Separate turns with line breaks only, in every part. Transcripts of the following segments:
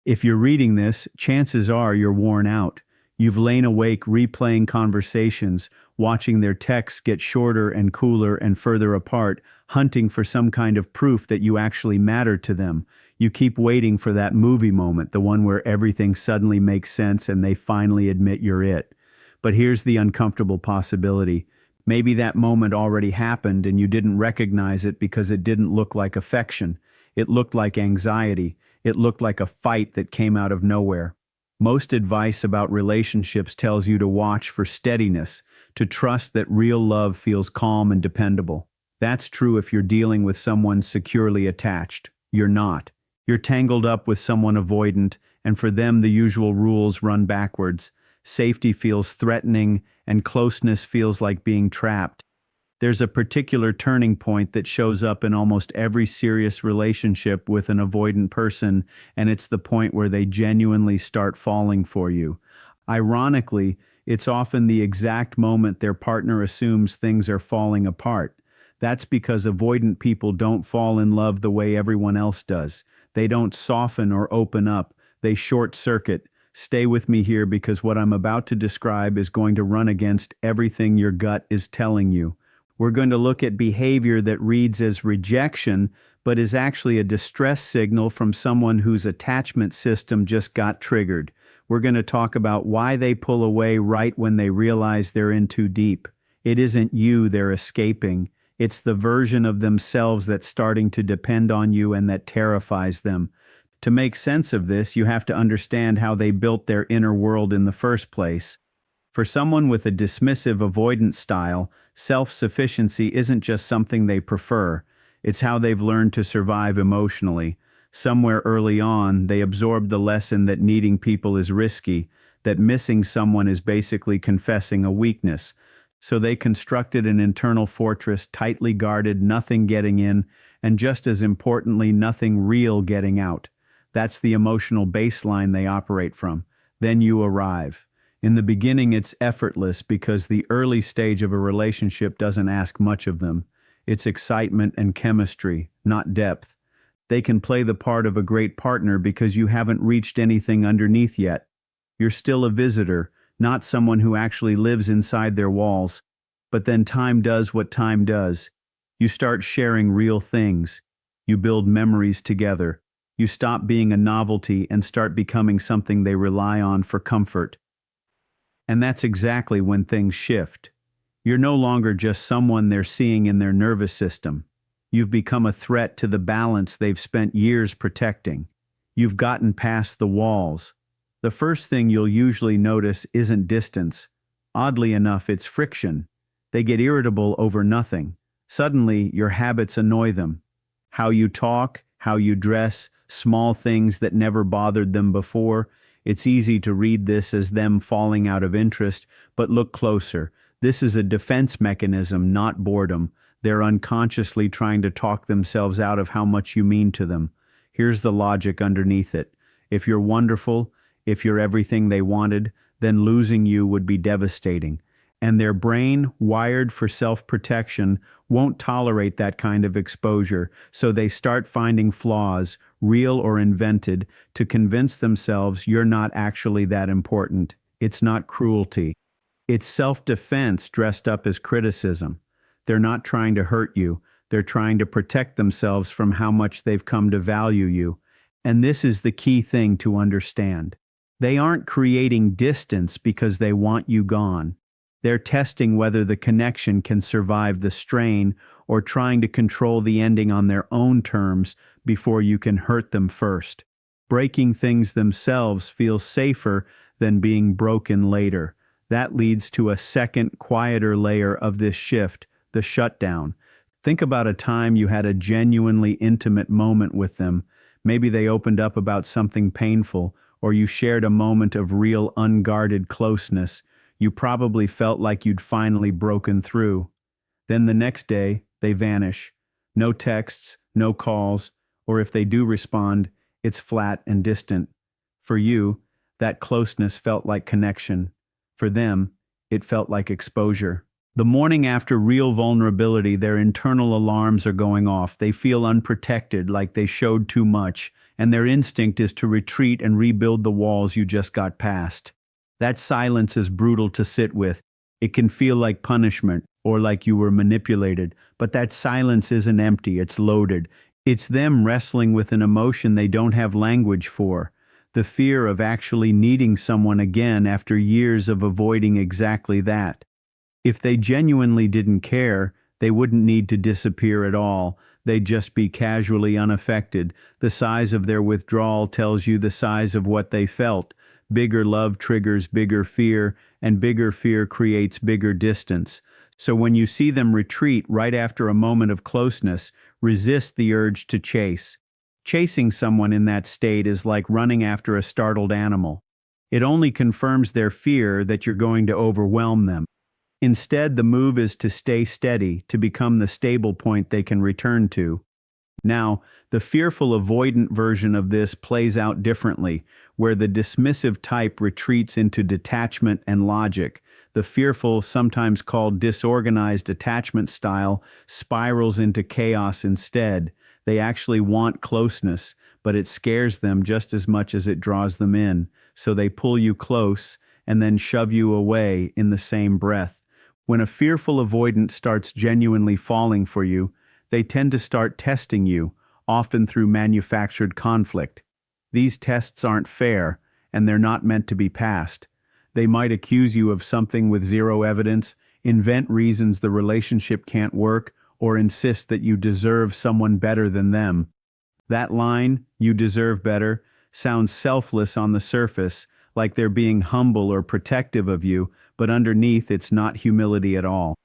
If you're reading this, chances are you're worn out. You've lain awake replaying conversations, watching their texts get shorter and cooler and further apart, hunting for some kind of proof that you actually matter to them. You keep waiting for that movie moment, the one where everything suddenly makes sense and they finally admit you're it. But here's the uncomfortable possibility. Maybe that moment already happened and you didn't recognize it because it didn't look like affection. It looked like anxiety. It looked like a fight that came out of nowhere. Most advice about relationships tells you to watch for steadiness, to trust that real love feels calm and dependable. That's true if you're dealing with someone securely attached. You're not. You're tangled up with someone avoidant, and for them the usual rules run backwards. Safety feels threatening, and closeness feels like being trapped. There's a particular turning point that shows up in almost every serious relationship with an avoidant person, and it's the point where they genuinely start falling for you. Ironically, it's often the exact moment their partner assumes things are falling apart. That's because avoidant people don't fall in love the way everyone else does. They don't soften or open up. They short-circuit. Stay with me here because what I'm about to describe is going to run against everything your gut is telling you. We're going to look at behavior that reads as rejection, but is actually a distress signal from someone whose attachment system just got triggered. We're going to talk about why they pull away right when they realize they're in too deep. It isn't you they're escaping. It's the version of themselves that's starting to depend on you and that terrifies them. To make sense of this, you have to understand how they built their inner world in the first place. For someone with a dismissive avoidance style, self-sufficiency isn't just something they prefer, it's how they've learned to survive emotionally. Somewhere early on, they absorbed the lesson that needing people is risky, that missing someone is basically confessing a weakness. So they constructed an internal fortress, tightly guarded, nothing getting in, and just as importantly, nothing real getting out. That's the emotional baseline they operate from. Then you arrive. In the beginning, it's effortless because the early stage of a relationship doesn't ask much of them. It's excitement and chemistry, not depth. They can play the part of a great partner because you haven't reached anything underneath yet. You're still a visitor, not someone who actually lives inside their walls. But then time does what time does. You start sharing real things. You build memories together. You stop being a novelty and start becoming something they rely on for comfort. And that's exactly when things shift. You're no longer just someone they're seeing in their nervous system. You've become a threat to the balance they've spent years protecting. You've gotten past the walls. The first thing you'll usually notice isn't distance. Oddly enough, it's friction. They get irritable over nothing. Suddenly, your habits annoy them. How you talk, how you dress, small things that never bothered them before. It's easy to read this as them falling out of interest, but look closer. This is a defense mechanism, not boredom. They're unconsciously trying to talk themselves out of how much you mean to them. Here's the logic underneath it. If you're wonderful, if you're everything they wanted, then losing you would be devastating. And their brain, wired for self-protection, won't tolerate that kind of exposure, so they start finding flaws, real or invented, to convince themselves you're not actually that important. It's not cruelty. It's self-defense dressed up as criticism. They're not trying to hurt you. They're trying to protect themselves from how much they've come to value you. And this is the key thing to understand. They aren't creating distance because they want you gone. They're testing whether the connection can survive the strain or trying to control the ending on their own terms before you can hurt them first. Breaking things themselves feels safer than being broken later. That leads to a second, quieter layer of this shift, the shutdown. Think about a time you had a genuinely intimate moment with them. Maybe they opened up about something painful, or you shared a moment of real unguarded closeness. You probably felt like you'd finally broken through. Then the next day, they vanish. No texts, no calls, or if they do respond, it's flat and distant. For you, that closeness felt like connection. For them, it felt like exposure. The morning after real vulnerability, their internal alarms are going off. They feel unprotected, like they showed too much, and their instinct is to retreat and rebuild the walls you just got past. That silence is brutal to sit with. It can feel like punishment or like you were manipulated, but that silence isn't empty, it's loaded. It's them wrestling with an emotion they don't have language for. The fear of actually needing someone again after years of avoiding exactly that. If they genuinely didn't care, they wouldn't need to disappear at all. They'd just be casually unaffected. The size of their withdrawal tells you the size of what they felt. Bigger love triggers bigger fear, and bigger fear creates bigger distance. So when you see them retreat right after a moment of closeness, resist the urge to chase. Chasing someone in that state is like running after a startled animal. It only confirms their fear that you're going to overwhelm them. Instead, the move is to stay steady, to become the stable point they can return to. Now, the fearful avoidant version of this plays out differently, where the dismissive type retreats into detachment and logic. The fearful, sometimes called disorganized attachment style, spirals into chaos instead. They actually want closeness, but it scares them just as much as it draws them in, so they pull you close and then shove you away in the same breath. When a fearful avoidant starts genuinely falling for you, they tend to start testing you, often through manufactured conflict. These tests aren't fair, and they're not meant to be passed. They might accuse you of something with zero evidence, invent reasons the relationship can't work, or insist that you deserve someone better than them. That line, "you deserve better," sounds selfless on the surface, like they're being humble or protective of you, but underneath it's not humility at all.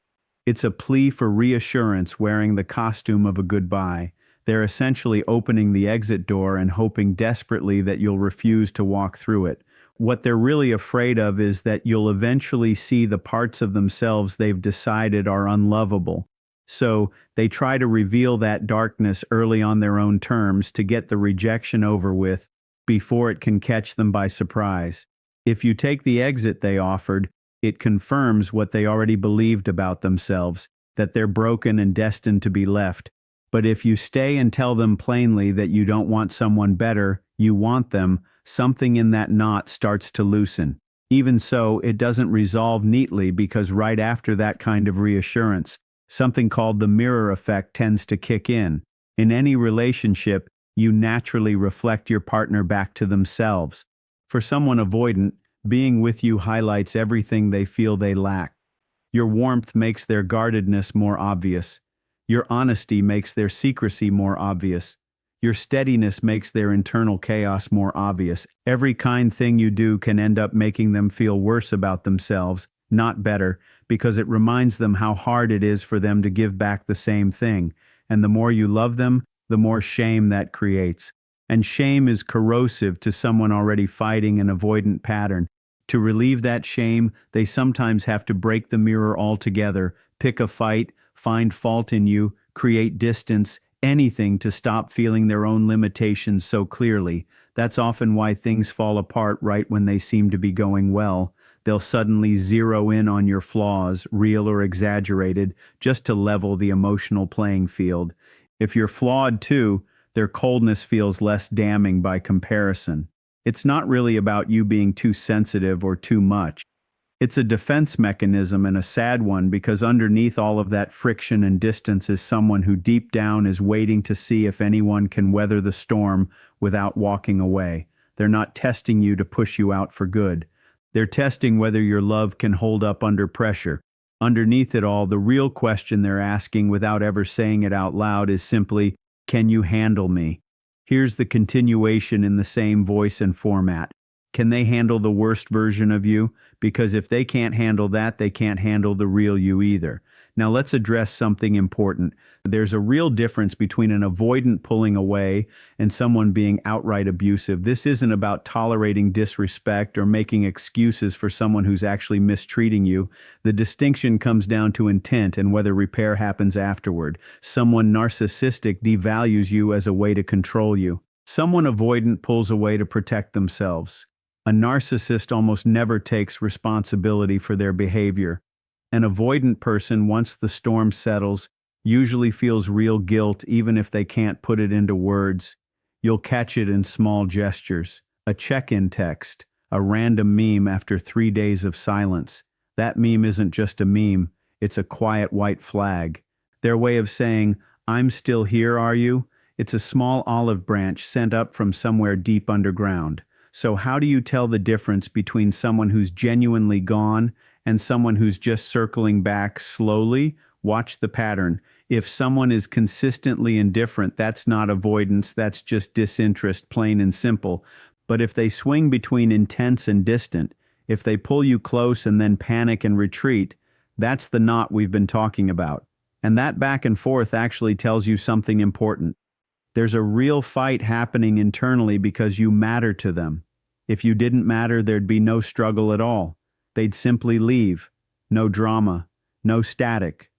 It's a plea for reassurance wearing the costume of a goodbye. They're essentially opening the exit door and hoping desperately that you'll refuse to walk through it. What they're really afraid of is that you'll eventually see the parts of themselves they've decided are unlovable. So they try to reveal that darkness early on their own terms to get the rejection over with before it can catch them by surprise. If you take the exit they offered, it confirms what they already believed about themselves, that they're broken and destined to be left. But if you stay and tell them plainly that you don't want someone better, you want them, something in that knot starts to loosen. Even so, it doesn't resolve neatly because right after that kind of reassurance, something called the mirror effect tends to kick in. In any relationship, you naturally reflect your partner back to themselves. For someone avoidant, being with you highlights everything they feel they lack. Your warmth makes their guardedness more obvious. Your honesty makes their secrecy more obvious. Your steadiness makes their internal chaos more obvious. Every kind thing you do can end up making them feel worse about themselves, not better, because it reminds them how hard it is for them to give back the same thing. And the more you love them, the more shame that creates. And shame is corrosive to someone already fighting an avoidant pattern. To relieve that shame, they sometimes have to break the mirror altogether, pick a fight, find fault in you, create distance, anything to stop feeling their own limitations so clearly. That's often why things fall apart right when they seem to be going well. They'll suddenly zero in on your flaws, real or exaggerated, just to level the emotional playing field. If you're flawed too, their coldness feels less damning by comparison. It's not really about you being too sensitive or too much. It's a defense mechanism, and a sad one, because underneath all of that friction and distance is someone who deep down is waiting to see if anyone can weather the storm without walking away. They're not testing you to push you out for good. They're testing whether your love can hold up under pressure. Underneath it all, the real question they're asking without ever saying it out loud is simply, "Can you handle me?" Here's the continuation in the same voice and format. Can they handle the worst version of you? Because if they can't handle that, they can't handle the real you either. Now let's address something important. There's a real difference between an avoidant pulling away and someone being outright abusive. This isn't about tolerating disrespect or making excuses for someone who's actually mistreating you. The distinction comes down to intent and whether repair happens afterward. Someone narcissistic devalues you as a way to control you. Someone avoidant pulls away to protect themselves. A narcissist almost never takes responsibility for their behavior. An avoidant person, once the storm settles, usually feels real guilt even if they can't put it into words. You'll catch it in small gestures. A check-in text, a random meme after 3 days of silence. That meme isn't just a meme, it's a quiet white flag. Their way of saying, "I'm still here, are you?" It's a small olive branch sent up from somewhere deep underground. So how do you tell the difference between someone who's genuinely gone and someone who's just circling back slowly? Watch the pattern. If someone is consistently indifferent, that's not avoidance, that's just disinterest, plain and simple. But if they swing between intense and distant, if they pull you close and then panic and retreat, that's the knot we've been talking about. And that back and forth actually tells you something important. There's a real fight happening internally because you matter to them. If you didn't matter, there'd be no struggle at all. They'd simply leave. No drama, no static.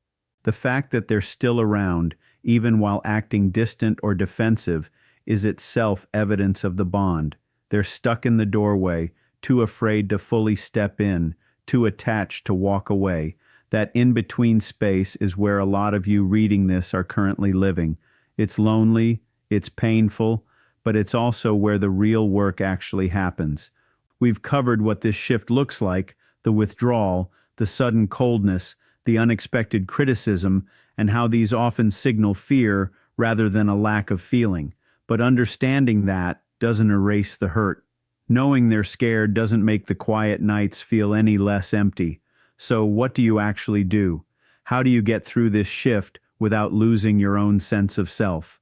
The fact that they're still around, even while acting distant or defensive, is itself evidence of the bond. They're stuck in the doorway, too afraid to fully step in, too attached to walk away. That in-between space is where a lot of you reading this are currently living. It's lonely, it's painful, but it's also where the real work actually happens. We've covered what this shift looks like, the withdrawal, the sudden coldness, the unexpected criticism, and how these often signal fear rather than a lack of feeling. But understanding that doesn't erase the hurt. Knowing they're scared doesn't make the quiet nights feel any less empty. So what do you actually do? How do you get through this shift without losing your own sense of self?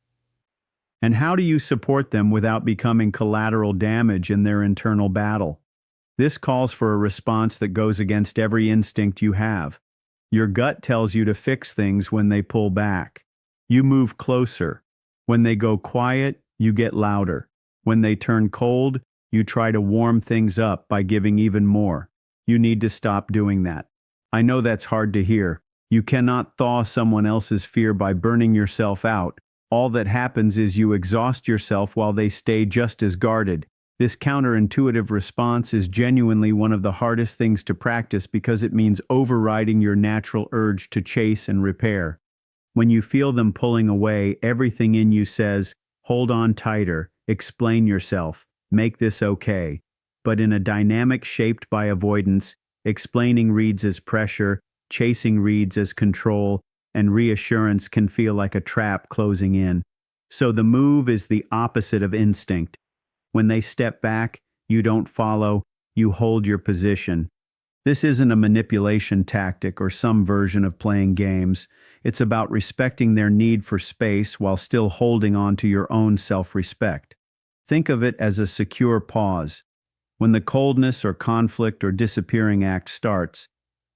And how do you support them without becoming collateral damage in their internal battle? This calls for a response that goes against every instinct you have. Your gut tells you to fix things when they pull back. You move closer. When they go quiet, you get louder. When they turn cold, you try to warm things up by giving even more. You need to stop doing that. I know that's hard to hear. You cannot thaw someone else's fear by burning yourself out. All that happens is you exhaust yourself while they stay just as guarded. This counterintuitive response is genuinely one of the hardest things to practice because it means overriding your natural urge to chase and repair. When you feel them pulling away, everything in you says, hold on tighter, explain yourself, make this okay. But in a dynamic shaped by avoidance, explaining reads as pressure, chasing reads as control, and reassurance can feel like a trap closing in. So the move is the opposite of instinct. When they step back, you don't follow, you hold your position. This isn't a manipulation tactic or some version of playing games. It's about respecting their need for space while still holding on to your own self-respect. Think of it as a secure pause. When the coldness or conflict or disappearing act starts,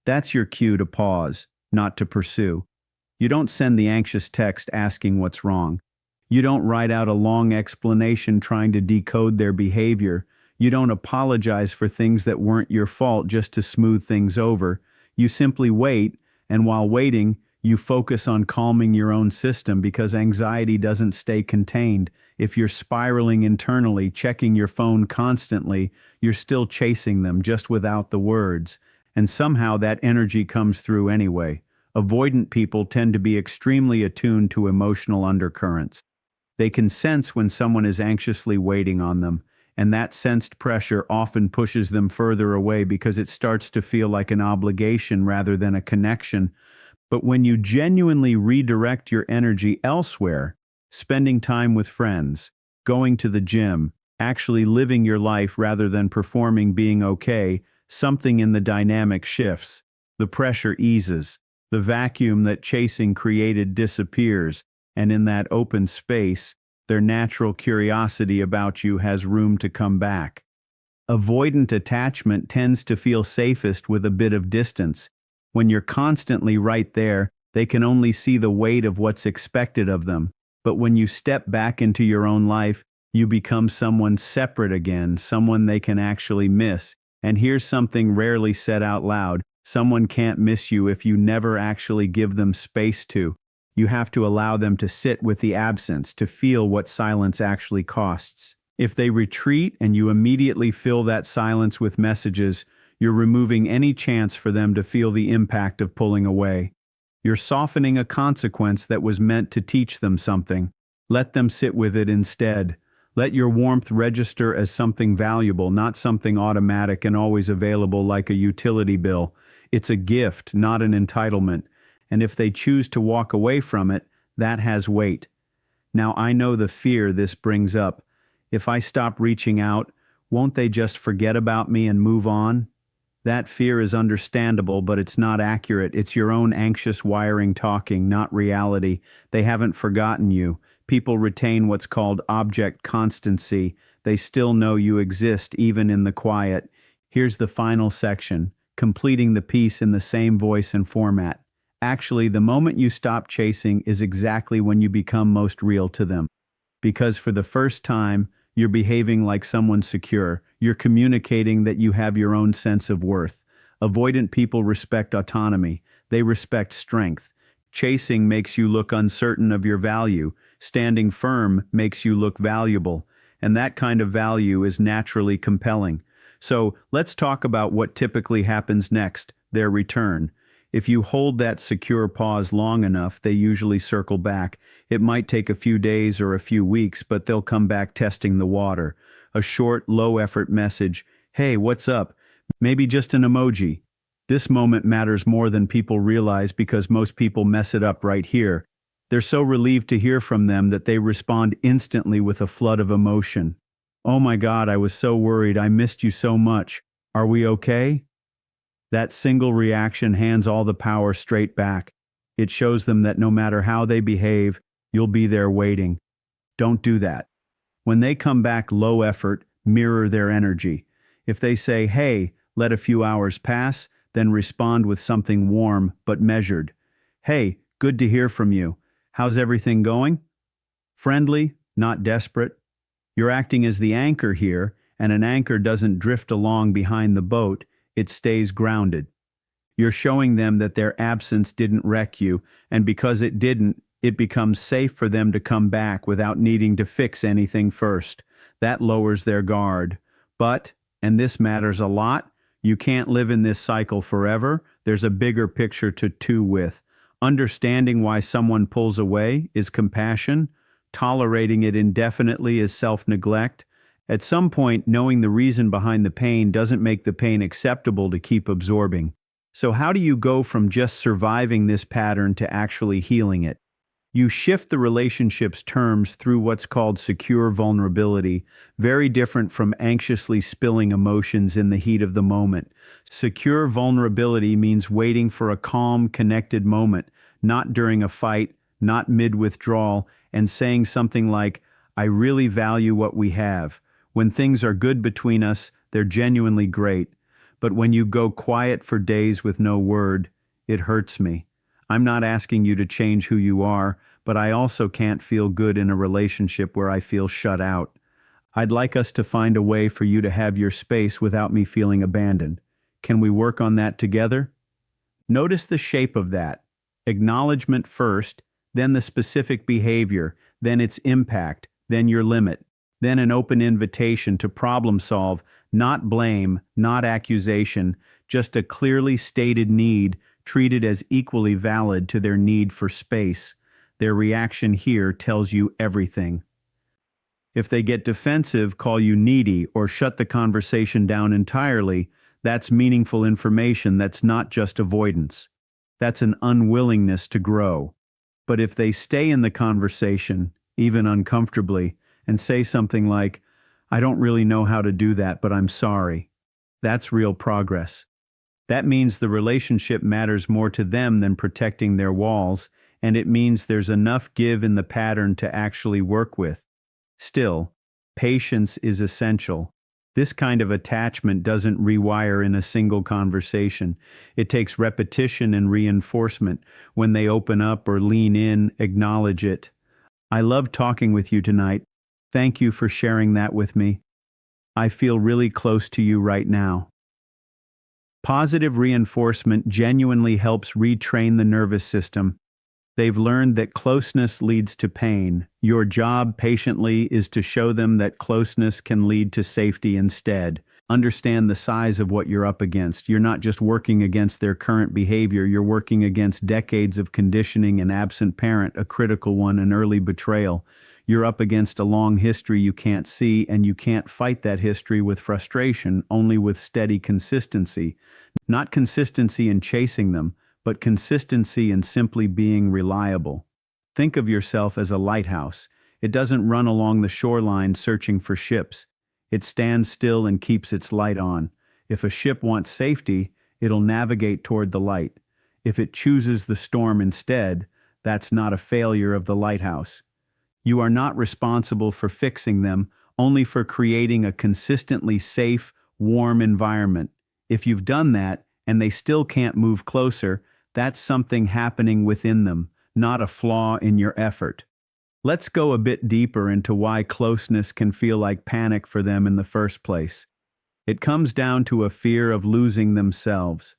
that's your cue to pause, not to pursue. You don't send the anxious text asking what's wrong. You don't write out a long explanation trying to decode their behavior. You don't apologize for things that weren't your fault just to smooth things over. You simply wait, and while waiting, you focus on calming your own system because anxiety doesn't stay contained. If you're spiraling internally, checking your phone constantly, you're still chasing them, just without the words. And somehow that energy comes through anyway. Avoidant people tend to be extremely attuned to emotional undercurrents. They can sense when someone is anxiously waiting on them, and that sensed pressure often pushes them further away because it starts to feel like an obligation rather than a connection. But when you genuinely redirect your energy elsewhere, spending time with friends, going to the gym, actually living your life rather than performing being okay, something in the dynamic shifts. The pressure eases. The vacuum that chasing created disappears, and in that open space, their natural curiosity about you has room to come back. Avoidant attachment tends to feel safest with a bit of distance. When you're constantly right there, they can only see the weight of what's expected of them. But when you step back into your own life, you become someone separate again, someone they can actually miss. And here's something rarely said out loud. Someone can't miss you if you never actually give them space to. You have to allow them to sit with the absence, to feel what silence actually costs. If they retreat and you immediately fill that silence with messages, you're removing any chance for them to feel the impact of pulling away. You're softening a consequence that was meant to teach them something. Let them sit with it instead. Let your warmth register as something valuable, not something automatic and always available like a utility bill. It's a gift, not an entitlement. And if they choose to walk away from it, that has weight. Now I know the fear this brings up. If I stop reaching out, won't they just forget about me and move on? That fear is understandable, but it's not accurate. It's your own anxious wiring talking, not reality. They haven't forgotten you. People retain what's called object constancy. They still know you exist, even in the quiet. Here's the final section, completing the piece in the same voice and format. Actually, the moment you stop chasing is exactly when you become most real to them. Because for the first time, you're behaving like someone secure. You're communicating that you have your own sense of worth. Avoidant people respect autonomy. They respect strength. Chasing makes you look uncertain of your value. Standing firm makes you look valuable. And that kind of value is naturally compelling. So let's talk about what typically happens next, their return. If you hold that secure pause long enough, they usually circle back. It might take a few days or a few weeks, but they'll come back testing the water. A short, low-effort message, "Hey, what's up?" Maybe just an emoji. This moment matters more than people realize because most people mess it up right here. They're so relieved to hear from them that they respond instantly with a flood of emotion. "Oh my God, I was so worried. I missed you so much. Are we okay?" That single reaction hands all the power straight back. It shows them that no matter how they behave, you'll be there waiting. Don't do that. When they come back low effort, mirror their energy. If they say, "Hey, let a few hours pass," then respond with something warm but measured. "Hey, good to hear from you. How's everything going?" Friendly, not desperate. You're acting as the anchor here, and an anchor doesn't drift along behind the boat. It stays grounded. You're showing them that their absence didn't wreck you, and because it didn't, it becomes safe for them to come back without needing to fix anything first. That lowers their guard. But, and this matters a lot, you can't live in this cycle forever. There's a bigger picture to two with. Understanding why someone pulls away is compassion. Tolerating it indefinitely is self-neglect. At some point, knowing the reason behind the pain doesn't make the pain acceptable to keep absorbing. So how do you go from just surviving this pattern to actually healing it? You shift the relationship's terms through what's called secure vulnerability, very different from anxiously spilling emotions in the heat of the moment. Secure vulnerability means waiting for a calm, connected moment, not during a fight, not mid-withdrawal, and saying something like, "I really value what we have. When things are good between us, they're genuinely great. But when you go quiet for days with no word, it hurts me. I'm not asking you to change who you are, but I also can't feel good in a relationship where I feel shut out. I'd like us to find a way for you to have your space without me feeling abandoned. Can we work on that together?" Notice the shape of that. Acknowledgement first, then the specific behavior, then its impact, then your limit. Then an open invitation to problem solve, not blame, not accusation, just a clearly stated need treated as equally valid to their need for space. Their reaction here tells you everything. If they get defensive, call you needy, or shut the conversation down entirely, that's meaningful information. That's not just avoidance. That's an unwillingness to grow. But if they stay in the conversation, even uncomfortably, and say something like, "I don't really know how to do that, but I'm sorry," that's real progress. That means the relationship matters more to them than protecting their walls, and it means there's enough give in the pattern to actually work with. Still, patience is essential. This kind of attachment doesn't rewire in a single conversation. It takes repetition and reinforcement. When they open up or lean in, acknowledge it. "I love talking with you tonight. Thank you for sharing that with me. I feel really close to you right now." Positive reinforcement genuinely helps retrain the nervous system. They've learned that closeness leads to pain. Your job patiently is to show them that closeness can lead to safety instead. Understand the size of what you're up against. You're not just working against their current behavior, you're working against decades of conditioning, an absent parent, a critical one, an early betrayal. You're up against a long history you can't see, and you can't fight that history with frustration, only with steady consistency. Not consistency in chasing them, but consistency in simply being reliable. Think of yourself as a lighthouse. It doesn't run along the shoreline searching for ships. It stands still and keeps its light on. If a ship wants safety, it'll navigate toward the light. If it chooses the storm instead, that's not a failure of the lighthouse. You are not responsible for fixing them, only for creating a consistently safe, warm environment. If you've done that and they still can't move closer, that's something happening within them, not a flaw in your effort. Let's go a bit deeper into why closeness can feel like panic for them in the first place. It comes down to a fear of losing themselves.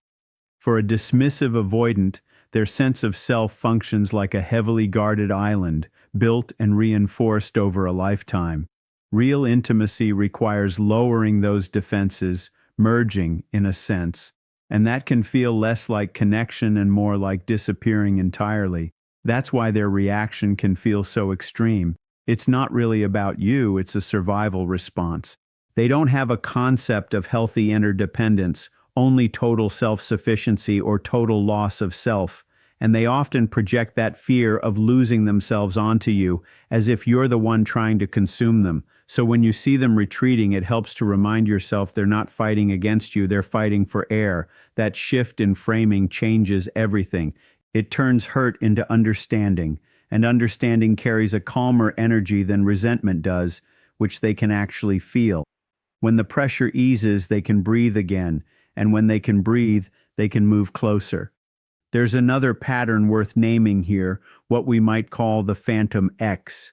For a dismissive avoidant, their sense of self functions like a heavily guarded island, built and reinforced over a lifetime. Real intimacy requires lowering those defenses, merging, in a sense, and that can feel less like connection and more like disappearing entirely. That's why their reaction can feel so extreme. It's not really about you, it's a survival response. They don't have a concept of healthy interdependence, only total self-sufficiency or total loss of self, and they often project that fear of losing themselves onto you, as if you're the one trying to consume them. So when you see them retreating, it helps to remind yourself they're not fighting against you, they're fighting for air. That shift in framing changes everything. It turns hurt into understanding, and understanding carries a calmer energy than resentment does, which they can actually feel. When the pressure eases, they can breathe again, and when they can breathe, they can move closer. There's another pattern worth naming here, what we might call the phantom X.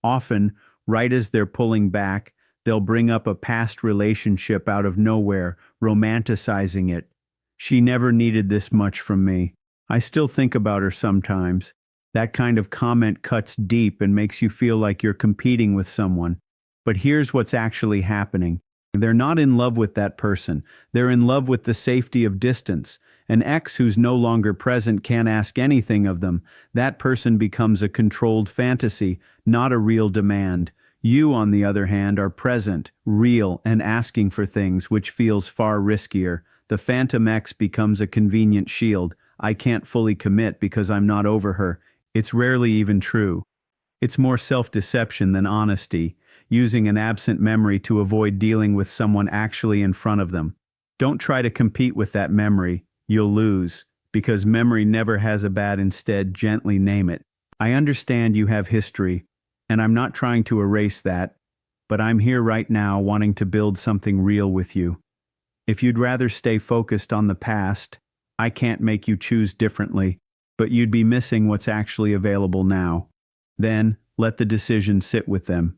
Often, right as they're pulling back, they'll bring up a past relationship out of nowhere, romanticizing it. She never needed this much from me. I still think about her sometimes. That kind of comment cuts deep and makes you feel like you're competing with someone. But here's what's actually happening. They're not in love with that person. They're in love with the safety of distance. An ex who's no longer present can't ask anything of them. That person becomes a controlled fantasy, not a real demand. You, on the other hand, are present, real, and asking for things, which feels far riskier. The phantom ex becomes a convenient shield. I can't fully commit because I'm not over her. It's rarely even true. It's more self-deception than honesty, using an absent memory to avoid dealing with someone actually in front of them. Don't try to compete with that memory. You'll lose, because memory never has a bad. Instead, gently name it. I understand you have history, and I'm not trying to erase that, but I'm here right now wanting to build something real with you. If you'd rather stay focused on the past, I can't make you choose differently, but you'd be missing what's actually available now. Then, let the decision sit with them.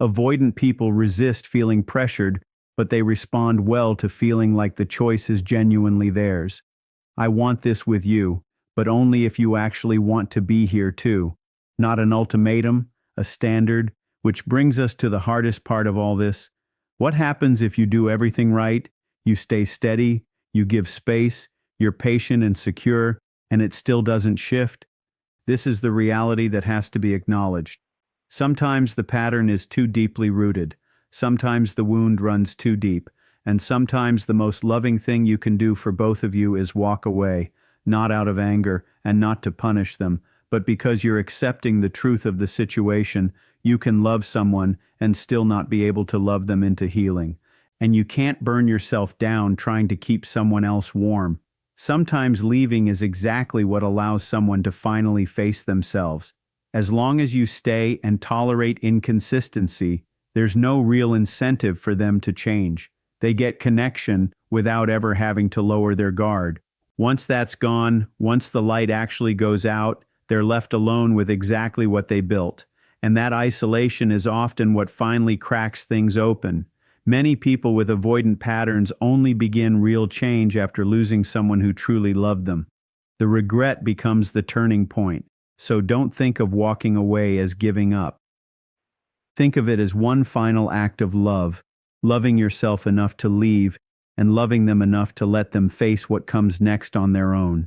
Avoidant people resist feeling pressured, but they respond well to feeling like the choice is genuinely theirs. I want this with you, but only if you actually want to be here too. Not an ultimatum, a standard, which brings us to the hardest part of all this. What happens if you do everything right, you stay steady, you give space, you're patient and secure, and it still doesn't shift? This is the reality that has to be acknowledged. Sometimes the pattern is too deeply rooted, sometimes the wound runs too deep, and sometimes the most loving thing you can do for both of you is walk away, not out of anger and not to punish them, but because you're accepting the truth of the situation. You can love someone and still not be able to love them into healing. And you can't burn yourself down trying to keep someone else warm. Sometimes leaving is exactly what allows someone to finally face themselves. As long as you stay and tolerate inconsistency, there's no real incentive for them to change. They get connection without ever having to lower their guard. Once that's gone, once the light actually goes out, they're left alone with exactly what they built. And that isolation is often what finally cracks things open. Many people with avoidant patterns only begin real change after losing someone who truly loved them. The regret becomes the turning point. So don't think of walking away as giving up. Think of it as one final act of love, loving yourself enough to leave and loving them enough to let them face what comes next on their own.